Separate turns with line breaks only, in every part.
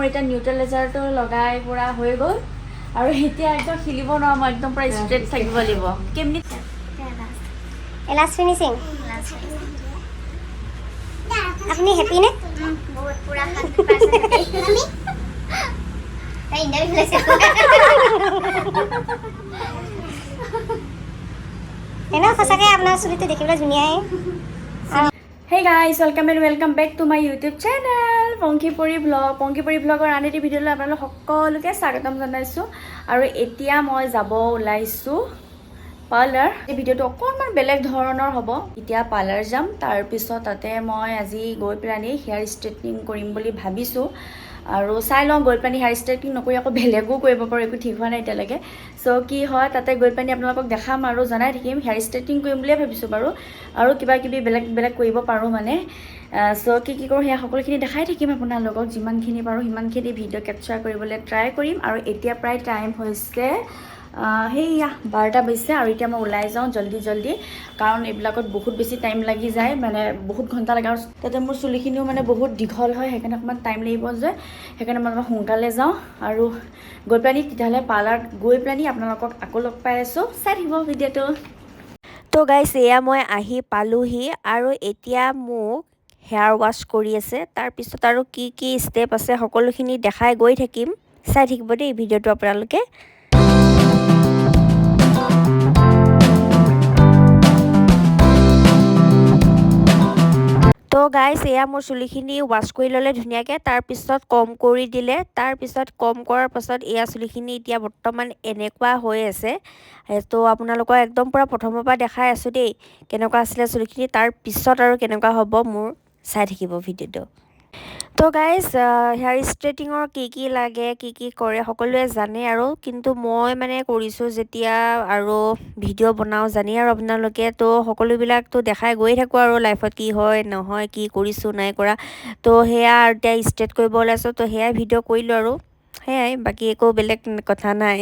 মোৰ এটা নিউট্ৰেলাইজাৰটো লগাই পুৰা হৈ গ'ল আৰু এতিয়া একদম হিলিব নোৱাৰোঁ মই একদম পুৰা ষ্ট্ৰেট থাকিব লাগিব কেমনি
লাষ্ট ফিনিচিং আপুনি হেপি নে
বহুত পুৰা 100% হেপি আমি তাই ইণ্টাৰভিউ লৈছে
এনেও সঁচাকৈ আপোনাৰ চুলিটো দেখিবলৈ ধুনীয়াই
Hey guys, welcome back to my YouTube channel পংখীপৰি ব্লগৰ আন এটি ভিডিঅ'লৈ আপোনালোক সকলোকে স্বাগতম জনাইছোঁ আৰু এতিয়া মই যাব ওলাইছোঁ পাৰ্লাৰ এই ভিডিঅ'টো অকণমান বেলেগ ধৰণৰ হ'ব এতিয়া পাৰ্লাৰ যাম তাৰপিছত তাতে মই আজি গৈ পেলাই হেয়াৰ ষ্ট্ৰেইটনিং কৰিম বুলি ভাবিছোঁ আৰু চাই লওঁ গৈ পেলাই হেয়াৰ ষ্ট্ৰেইটনিং নকৰি আকৌ বেলেগো কৰিব পাৰোঁ একো ঠিক হোৱা নাই এতিয়ালৈকে চ' কি হয় তাতে গৈ পেলাই আপোনালোকক দেখাম আৰু জনাই থাকিম হেয়াৰ ষ্ট্ৰেইটনিং কৰিম বুলিয়ে ভাবিছোঁ বাৰু আৰু কিবা কিবি বেলেগ কৰিব পাৰোঁ মানে চ' কি কৰোঁ সেয়া সকলোখিনি দেখাই থাকিম আপোনালোকক যিমানখিনি পাৰোঁ সিমানখিনি ভিডিঅ' কেপচাৰ কৰিবলৈ ট্ৰাই কৰিম আৰু এতিয়া প্ৰায় টাইম হৈছে সেইয়া 12টা বাজিছে আৰু এতিয়া মই ওলাই যাওঁ জল্দি কাৰণ এইবিলাকত বহুত বেছি টাইম লাগি যায় মানে বহুত ঘণ্টা লাগে আৰু তাতে মোৰ চুলিখিনিও মানে বহুত দীঘল হয় সেইকাৰণে অকণমান টাইম লাগিব যে সেইকাৰণে মই সোনকালে যাওঁ আৰু গৈ পেলাই তেতিয়াহ'লে পাৰ্লাৰত গৈ পেলাই আপোনালোকক আকৌ লগ পাই আছোঁ চাই থাকিব ভিডিঅ'টো
তো গাইছ এয়া মই আহি পালোহি আৰু এতিয়া মোক হেয়াৰ ৱাছ কৰি আছে তাৰপিছত আৰু কি ষ্টেপ আছে সকলোখিনি দেখাই গৈ থাকিম চাই থাকিব দেই ভিডিঅ'টো আপোনালোকে তো গাইছ এয়া মোৰ চুলিখিনি ৱাছ কৰি ল'লে ধুনীয়াকৈ তাৰপিছত কম কৰি দিলে তাৰপিছত কম কৰাৰ পাছত এয়া চুলিখিনি এতিয়া বৰ্তমান এনেকুৱা হৈ আছে তো আপোনালোকৰ একদম পূৰা প্ৰথমৰ পৰা দেখাই আছোঁ দেই কেনেকুৱা আছিলে চুলিখিনি তাৰপিছত আৰু কেনেকুৱা হ'ব মোৰ চাই থাকিব ভিডিঅ'টো তো গাইজ হেয়াৰ ষ্ট্ৰেইটিঙৰ কি লাগে কি কৰে সকলোৱে জানে আৰু কিন্তু মই মানে কৰিছোঁ যেতিয়া আৰু ভিডিঅ' বনাওঁ জানেই আৰু আপোনালোকে তো সকলোবিলাকতো দেখাই গৈ থাকোঁ আৰু লাইফত কি হয় নহয় কি কৰিছোঁ নাই কৰা তো সেয়া আৰু এতিয়া ষ্ট্ৰেইট কৰিব ওলাইছোঁ তো সেয়াই ভিডিঅ' কৰিলোঁ আৰু সেয়াই বাকী একো বেলেগ কথা নাই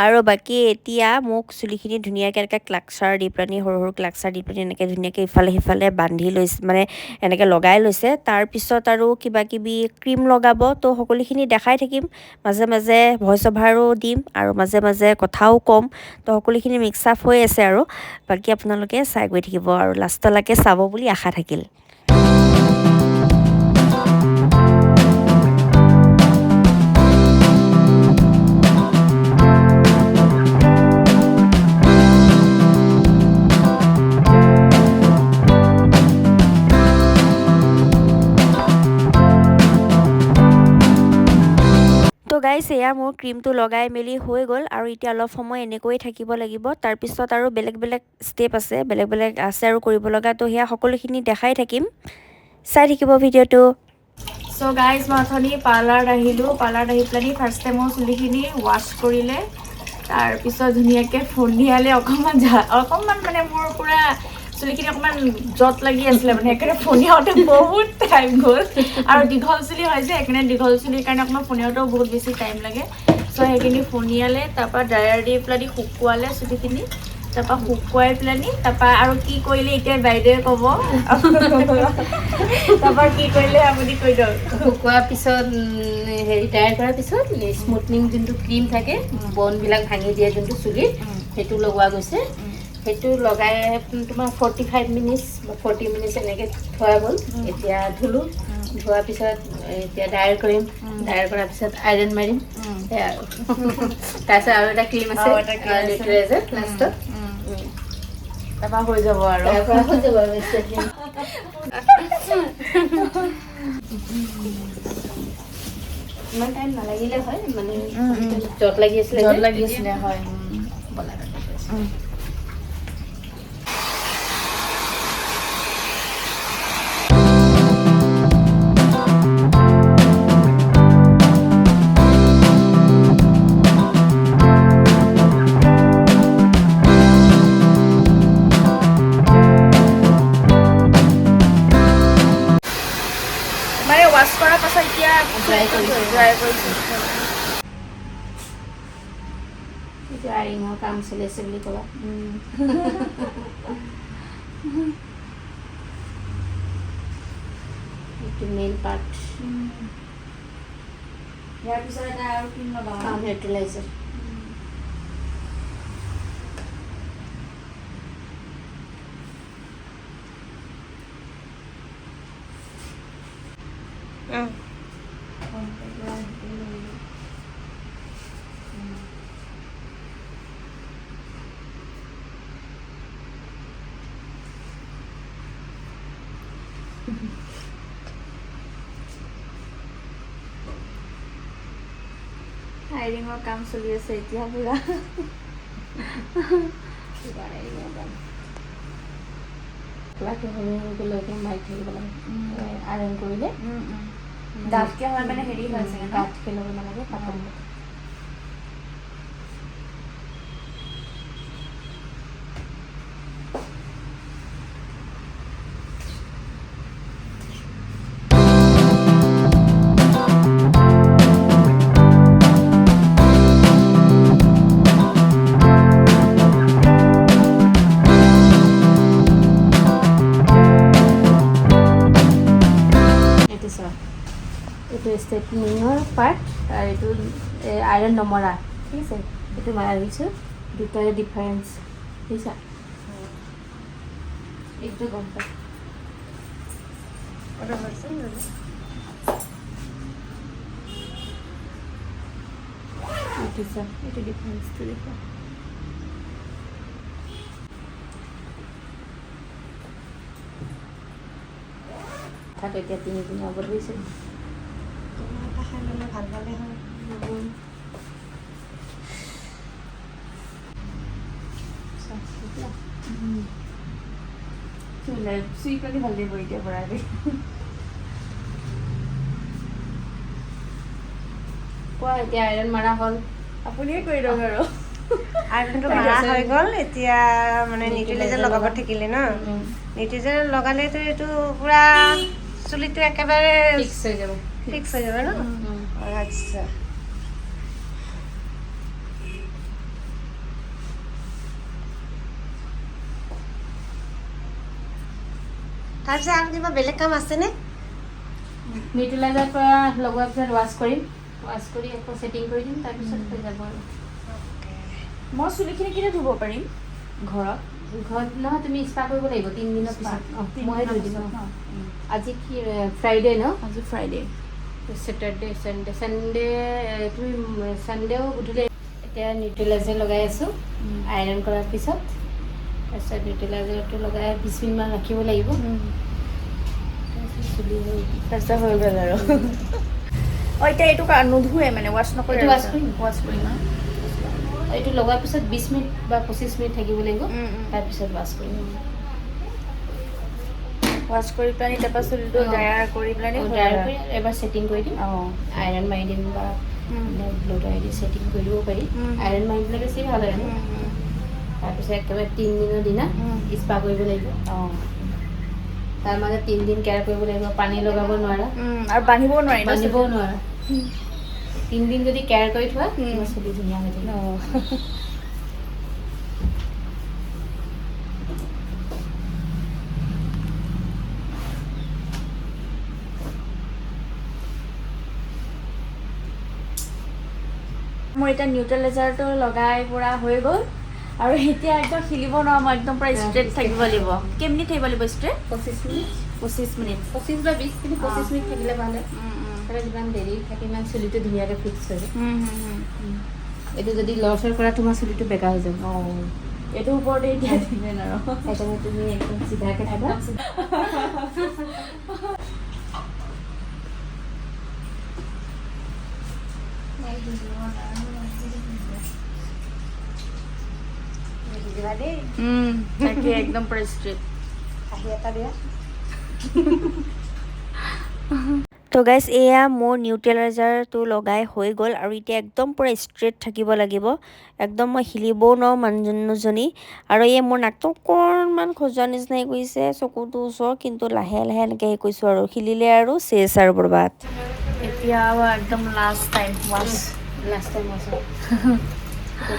আৰু বাকী এতিয়া মোক চুলিখিনি ধুনীয়াকৈ এনেকৈ ক্লাকচাৰ দি পেলাই সৰু ক্লাকচাৰ দি পেলাই এনেকৈ ধুনীয়াকৈ ইফালে সিফালে বান্ধি লৈছে মানে এনেকৈ লগাই লৈছে তাৰপিছত আৰু কিবাকিবি ক্ৰীম লগাব তো সকলোখিনি দেখাই থাকিম মাজে মাজে ভইচ অভাৰো দিম আৰু মাজে মাজে কথাও ক'ম তো সকলোখিনি মিক্স আপ হৈ আছে আৰু বাকী আপোনালোকে চাই গৈ থাকিব আৰু লাষ্টলৈকে চাব বুলি আশা থাকিল তো গাইছ এয়া মোৰ ক্ৰীমটো লগাই মেলি হৈ গ'ল আৰু এতিয়া অলপ সময় এনেকৈয়ে থাকিব লাগিব তাৰপিছত আৰু বেলেগ ষ্টেপ আছে বেলেগ আছে আৰু কৰিব লগা তো সেয়া সকলোখিনি দেখাই থাকিম চাই থাকিব ভিডিঅ'টো
চ' গাইজ মই অথনি পাৰ্লাৰত আহিলোঁ পাৰ্লাৰত আহি পেলাই ফাৰ্ষ্ট টাইম মোৰ চুলিখিনি ৱাছ কৰিলে তাৰপিছত ধুনীয়াকৈ ফন্দিয়ালে অকণমান মানে মোৰ পূৰা চুলিখিনি অকণমান জট লাগি আছিলে মানে সেইকাৰণে ফন্দিয়াওঁতে বহুত টাইম গ'ল আৰু দীঘল চুলি হয় যে সেইকাৰণে দীঘল চুলিৰ কাৰণে অকণমান ফন্দিয়াওঁতেও বহুত বেছি টাইম লাগে চ' সেইখিনি ফন্দিয়ালে তাৰপৰা ড্ৰায়াৰ দি পেলাই শুকুৱালে চুলিখিনি তাৰপৰা শুকুৱাই পেলানি তাৰপৰা আৰু কি কৰিলে এতিয়া বাইদেৱে ক'ব তাৰপৰা কি কৰিলে আপুনি কৈ দিয়ক
শুকোৱাৰ পিছত হেৰি তৈয়াৰ কৰাৰ পিছত স্মুথনিং যোনটো ক্ৰীম থাকে বনবিলাক ভাঙি দিয়ে যোনটো চুলিত সেইটো লগোৱা গৈছে সেইটো লগাই তোমাৰ 45 মিনিটছ বা 40 মিনিটছ এনেকৈ থোৱা গ'ল এতিয়া ধুলোঁ ধোৱাৰ পিছত এতিয়া ডায়াৰ কৰিম ডায়াৰ কৰাৰ পিছত আইৰণ মাৰিম সেয়া আৰু তাৰপিছত আৰু এটা ক্ৰীম আছে লিকুইডাইজাৰ লাষ্টত
তাৰপৰা হৈ যাব আৰু
তাৰপৰা হৈ যাব আৰু ইমান টাইম নালাগিলে হয় মানে জট লাগি আছিলে
হয় মানে ৱাছ কৰাৰ পাছত এতিয়া ড্ৰাই কৰিছোঁ
ড্ৰাইঙৰ কাম চলি আছে বুলি ক'বা এইটো মেইন পাৰ্ট
ইয়াৰ পিছত এটা আৰু ক্ৰীম লগাম
নিউট্ৰেলাইজাৰ
আইৰিঙৰ কাম চলি আছে এতিয়া পুৰা
কিবাকে সৰুলৈকে মাৰি থাকিব লাগে আইৰণ কৰিলে
ডাঠকে হয় মানে হেৰি হয় চাগে ন
ডাঠকে ল'ব নালাগে পাতল এইটো ষ্ট্ৰেটনিঙৰ পাৰ্ট আৰু এইটো আইৰণ নমৰা ঠিক আছে এইটো মাৰিছোঁ দুটাৰে ডিফাৰেঞ্চ বুজিছা এইটো গম পাই এইটো ডিফাৰেঞ্চটো দেখুৱা তাত এতিয়া 3 দিন আগত হৈছে
ভাল পালে হয়
চুই পালি ভাল লাগিব এতিয়া পৰা দেই
কোৱা এতিয়া আইৰণ মাৰা হ'ল
আপুনিয়ে কৰি দিয়ক আৰু
আইৰণটো মাৰা হৈ গ'ল এতিয়া মানে নিউট্ৰেলাইজাৰ লগাব থাকিলে ন নিউট্ৰেলাইজাৰ লগালেতো এইটো পুৰা চুলিটো একেবাৰে
ফিক্স হৈ যাব
ফিক্স হৈ যাব ন আচ্ছা তাৰপিছত আৰু কিবা বেলেগ কাম আছেনে
নিউট্ৰেলাইজাৰ পৰা লগোৱাৰ পিছত ৱাছ কৰিম ৱাছ কৰি আকৌ ছেটিং কৰি দিম তাৰপিছত হৈ যাব আৰু
মই চুলিখিনি কেতিয়া ধুব পাৰিম
ঘৰত নহয় তুমি স্পা কৰিব লাগিব 3 দিনৰ পিছত মই ধুই দিম আজি কি ফ্ৰাইডে ন
আজি ফ্ৰাইডে
ছেটাৰডে চানডে তুমি চানডেও গধূলি এতিয়া নিউট্ৰেলাইজাৰ লগাই আছোঁ আইৰণ কৰাৰ পিছত তাৰপিছত নিউট্ৰেলাইজাৰটো লগাই 20 মিনিটমান ৰাখিব লাগিব চুলি
তাৰপিছত হৈ গ'ল আৰু অঁ এতিয়া এইটো নোধোৱে মানে ৱাছ নকৰে
এইটো ৱাছ কৰিম
ৱাছ কৰিম
এইটো লগোৱাৰ পিছত 20 মিনিট বা 25 মিনিট থাকিব লাগিব তাৰপিছত ৱাছ কৰিম
ৱাছ কৰি পেলাই তাৰপৰা চুলিটো ড্ৰায়াৰ কৰি পেলাই
ড্ৰায়াৰ কৰি এবাৰ ছেটিং কৰি দিম
অঁ
আইৰণ মাৰি দিম বা ব্ল ড্ৰাই দি ছেটিং কৰি দিব পাৰি আইৰণ মাৰি দিলে বেছি ভাল হয় তাৰপিছত একেবাৰে 3 দিনৰ দিনা স্পা কৰিব লাগিব
অঁ
তাৰ মাজত 3 দিন কেয়াৰ কৰিব লাগিব পানী লগাব নোৱাৰা
আৰু বান্ধিবও নোৱাৰি
বান্ধিবও নোৱাৰা 3 দিন যদি কেয়াৰ কৰি থোৱা তোমাৰ চুলি ধুনীয়া হৈ থাকিব
মোৰ এতিয়া নিউট্ৰেলাইজাৰটো লগাই পুৰা হৈ গ'ল আৰু এতিয়া একদম হিলিব নোৱাৰোঁ মই একদম পুৰা ষ্ট্ৰেট থাকিব লাগিব কেই মিনিট থাকিব লাগিব ষ্ট্ৰেট
25 মিনিট
25 মিনিট
25 বা 20 কিন্তু 25 মিনিট থাকিলে ভাল হয় যিমান দেৰি থাকে ইমান চুলিটো ধুনীয়াকৈ ফিক্স হৈ যায় এইটো যদি লৰচৰ কৰা তোমাৰ চুলিটো বেকা হৈ যাব
এইটো ওপৰতে এতিয়া দিমেন আৰু
সেইকাৰণে তুমি একদম চিধাকৈ থাকা
তাকে একদম পুৰা ষ্ট্ৰেট
আহি এটা দিয়া
তো গাইজ এয়া মোৰ নিউট্ৰেলাইজাৰটো লগাই হৈ গ'ল আৰু এতিয়া একদম পূৰা ষ্ট্ৰেইট থাকিব লাগিব একদম মই হিলিবও নোৱাৰোঁ মানুহজনী আৰু এই মোৰ নাকটো অকণমান খজুৱা নিচিনাই কৰিছে চকুটো ওচৰ কিন্তু লাহে লাহে এনেকৈ হেৰি কৰিছোঁ আৰু হিলিলে আৰু চেচ আৰু বৰবাদ
এতিয়া একদম last time wash
last time আছে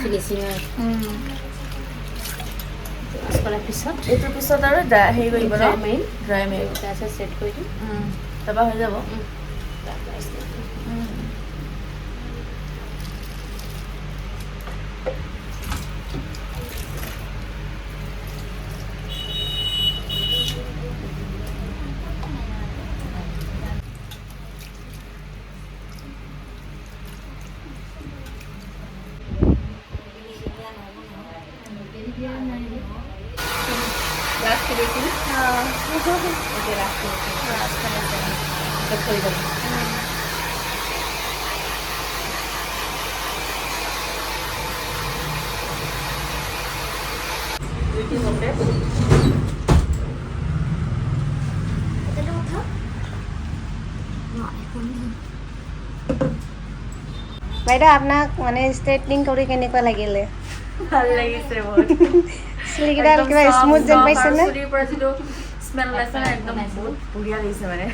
ফিনিচিং ৱাছ কৰাৰ পিছত
এইটোৰ পিছত আৰু হেৰি কৰিব ন ড্ৰাই মাৰিম
তাৰপিছত ছেট কৰি দিম
তাৰপৰা হৈ যাব
এতিয়া লাষ্ট কৰি যাব
বাইদেউ আপোনাক মানে ষ্ট্ৰেটনিং কৰি কেনেকুৱা লাগিলে
ভাল লাগিছে বহুত
চুলিকেইডাল কিবা স্মুথ যেন পাইছেনে
চুলিৰ পৰা যিটো স্মেল ওলাইছে না একদম বহুত বঢ়িয়া লাগিছে মানে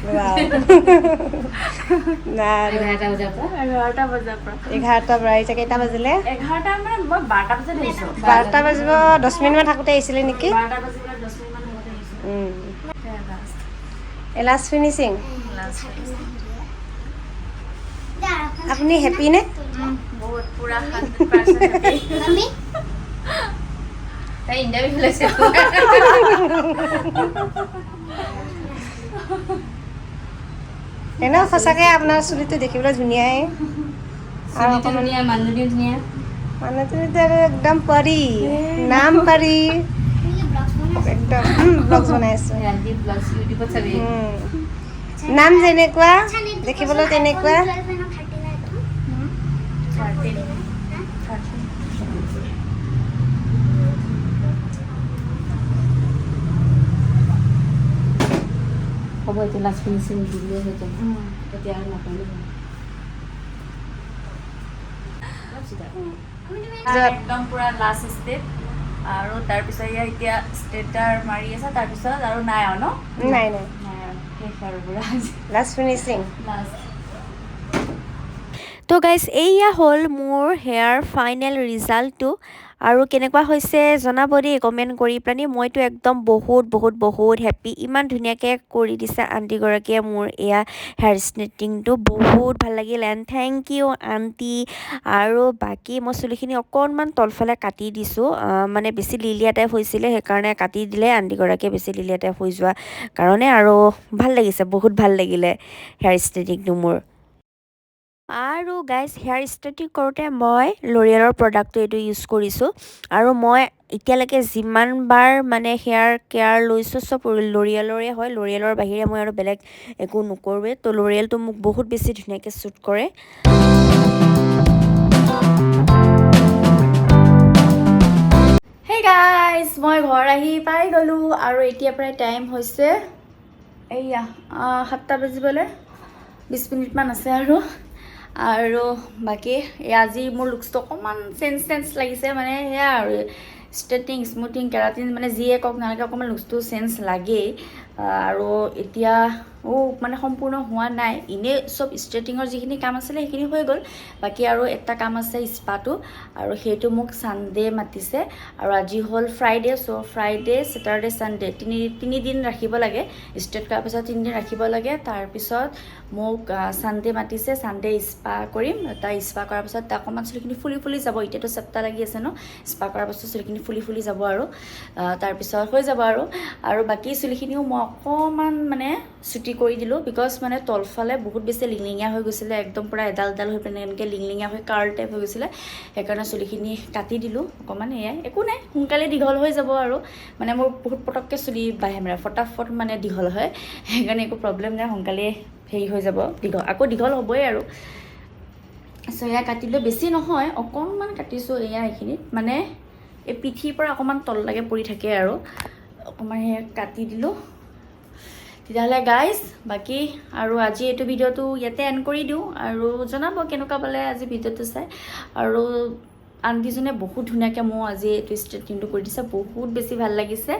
নাই
11টা বজাৰ পৰা
11টাৰ পৰা এতিয়া কেইটা বাজিলে
11টা মানে মই 12টা বজাত আহিছোঁ
12টা বাজিব 10 মিনিটমান থাকোঁতে আহিছিলে নেকি
12টা বাজিবলৈ 10 মিনিটমান আগতে আহিছোঁ
লাষ্ট ফিনিচিং আপুনি হেপী নে
বহুত পুৰা 100% happy।
Mami,
তাই ইণ্টাৰভিউ লৈছে
এনেও সঁচাকৈ আপোনাৰ চুলিটো দেখিবলৈ ধুনীয়াই আৰু
চুলিটো ধুনীয়া মানুহজনীও ধুনীয়া
মানুহজনীতো আৰু একদম পৰী নাম পৰী একদম ব্লগছ বনাই আছোঁ
ৰান্ধি ব্লগ ইউটিউবত চাবি
নাম যেনেকুৱা দেখিবলৈ তেনেকুৱা
হ'ব এতিয়া লাষ্ট ফিনিচিং দিলে হৈ যাব তেতিয়া আৰু নকৰিলে
একদম পুৰা লাষ্ট ষ্টেপ আৰু তাৰপিছত এয়া এতিয়া ষ্টেটাৰ মাৰি আছে তাৰপিছত আৰু নাই আৰু ন
নাই নাই
নাই আৰু শেষ আৰু পুৰা
লাষ্ট ফিনিচিং
লাষ্ট
তো গাইজ এইয়া হ'ল মোৰ হেয়াৰ ফাইনেল ৰিজাল্টটো আৰু কেনেকুৱা হৈছে জনাব দেই কমেণ্ট কৰি পেলানি মইতো একদম বহুত হেপ্পী ইমান ধুনীয়াকৈ কৰি দিছে আণ্টিগৰাকীয়ে মোৰ এয়া হেয়াৰ ষ্ট্ৰেইটনিংটো বহুত ভাল লাগিল এণ্ড থেংক ইউ আণ্টি আৰু বাকী মই চুলিখিনি অকণমান তলফালে কাটি দিছোঁ মানে বেছি লিলিয়া টাইপ হৈছিলে সেইকাৰণে কাটি দিলে আণ্টিগৰাকীয়ে বেছি লিলিয়া টাইপ হৈ যোৱা কাৰণে আৰু ভাল লাগিছে বহুত ভাল লাগিলে হেয়াৰ ষ্ট্ৰেইটনিংটো মোৰ আৰু গাইজ হেয়াৰ ষ্ট্ৰেইটনিং কৰোঁতে মই ল'ৰিয়েলৰ প্ৰডাক্টটো এইটো ইউজ কৰিছোঁ আৰু মই এতিয়ালৈকে যিমান বাৰ মানে হেয়াৰ কেয়াৰ লৈছোঁ চব ল'ৰিয়েলৰে হয় ল'ৰিয়েলৰ বাহিৰে মই আৰু বেলেগ একো নকৰোঁৱে তো ল'ৰিয়েলটো মোক বহুত বেছি ধুনীয়াকৈ শ্বুট কৰে
হেই গাইজ মই ঘৰ আহি পাই গ'লোঁ আৰু এতিয়া প্ৰায় টাইম হৈছে এইয়া 7টা বাজিবলৈ 20 মিনিটমান আছে আৰু বাকী আজি মোৰ লুকছটো অকণমান চেঞ্জ লাগিছে মানে সেয়া আৰু ষ্ট্ৰেইটনিং স্মুথিং কেৰাটিন মানে যিয়ে কওক নালাগে অকণমান লুকছটো চেঞ্জ লাগেই আৰু এতিয়া মানে সম্পূৰ্ণ হোৱা নাই এনেই চব ষ্ট্ৰেইটিঙৰ যিখিনি কাম আছিলে সেইখিনি হৈ গ'ল বাকী আৰু এটা কাম আছে স্পাটো আৰু সেইটো মোক ছানডে মাতিছে আৰু আজি হ'ল ফ্ৰাইডে চ' ফ্ৰাইডে ছেটাৰডে ছানডে তিনিদিন ৰাখিব লাগে ষ্ট্ৰেইট কৰাৰ পিছত 3 দিন ৰাখিব লাগে তাৰপিছত মোক ছানডে মাতিছে ছানডে স্পা কৰিম তাৰ স্পা কৰাৰ পিছত অকণমান চুলিখিনি ফুলি যাব এতিয়াতো চেপ্টা লাগি আছে ন স্পা কৰাৰ পাছত চুলিখিনি ফুলি যাব আৰু তাৰপিছত হৈ যাব আৰু বাকী চুলিখিনিও মই অকণমান মানে চুটি কৰি দিলোঁ বিকজ মানে তলফালে বহুত বেছি লিংলিঙীয়া হৈ গৈছিলে একদম পূৰা এডাল হৈ পেলাই এনেকৈ লিংলিঙীয়া হৈ কাৰ্ল টাইপ হৈ গৈছিলে সেইকাৰণে চুলিখিনি কাটি দিলোঁ অকণমান এয়াই একো নাই সোনকালে দীঘল হৈ যাব আৰু মানে মোৰ বহুত পটককৈ চুলি বাঢ়ে মানে ফটাফট মানে দীঘল হয় সেইকাৰণে একো প্ৰব্লেম নাই সোনকালে হেৰি হৈ যাব আকৌ দীঘল হ'বই আৰু চ' এয়া কাটিলোঁ বেছি নহয় অকণমান কাটিছোঁ এয়া এইখিনিত মানে এই পিঠিৰ পৰা অকণমান তললৈকে পৰি থাকে আৰু অকণমান সেয়া কাটি দিলোঁ তেতিয়াহ'লে গাইজ বাকী আৰু আজি এইটো ভিডিঅ'টো ইয়াতে এণ্ড কৰি দিওঁ আৰু জনাব কেনেকুৱা পালে আজি ভিডিঅ'টো চাই আৰু আণ্টিজনে বহুত ধুনীয়াকৈ মোৰ আজি এইটো ষ্ট্ৰেইটনিংটো কৰি দিছে বহুত বেছি ভাল লাগিছে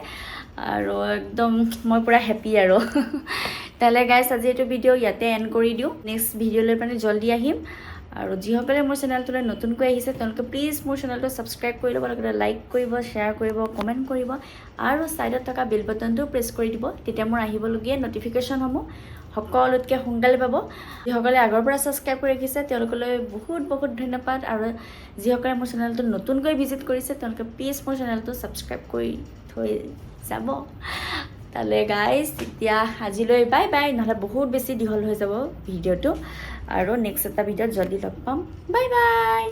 আৰু একদম মই পূৰা হেপ্পী আৰু তেতিয়াহ'লে গাইজ আজি এইটো ভিডিঅ' ইয়াতে এণ্ড কৰি দিওঁ নেক্সট ভিডিঅ'লৈ মানে জল্দি আহিম আৰু যিসকলে মোৰ চেনেলটোলৈ নতুনকৈ আহিছে তেওঁলোকে প্লিজ মোৰ চেনেলটো ছাবস্ক্ৰাইব কৰি ল'ব লগতে লাইক কৰিব শ্বেয়াৰ কৰিব কমেণ্ট কৰিব আৰু ছাইডত থকা বেল বাটনটো প্ৰেছ কৰি দিব তেতিয়া মোৰ আহিবলগীয়া ন'টিফিকেশ্যনসমূহ সকলোতকৈ সোনকালে পাব যিসকলে আগৰ পৰা ছাবস্ক্ৰাইব কৰি ৰাখিছে তেওঁলোকলৈ বহুত ধন্যবাদ আৰু যিসকলে মোৰ চেনেলটো নতুনকৈ ভিজিট কৰিছে তেওঁলোকে প্লিজ মোৰ চেনেলটো ছাবস্ক্ৰাইব কৰি থৈ যাব তালে গাইজ এতিয়া আজিলৈ বাই বাই নহ'লে বহুত বেছি দীঘল হৈ যাব ভিডিঅ'টো আৰু নেক্সট এটা ভিডিঅ'ত জল্দি লগ পাম বাই বাই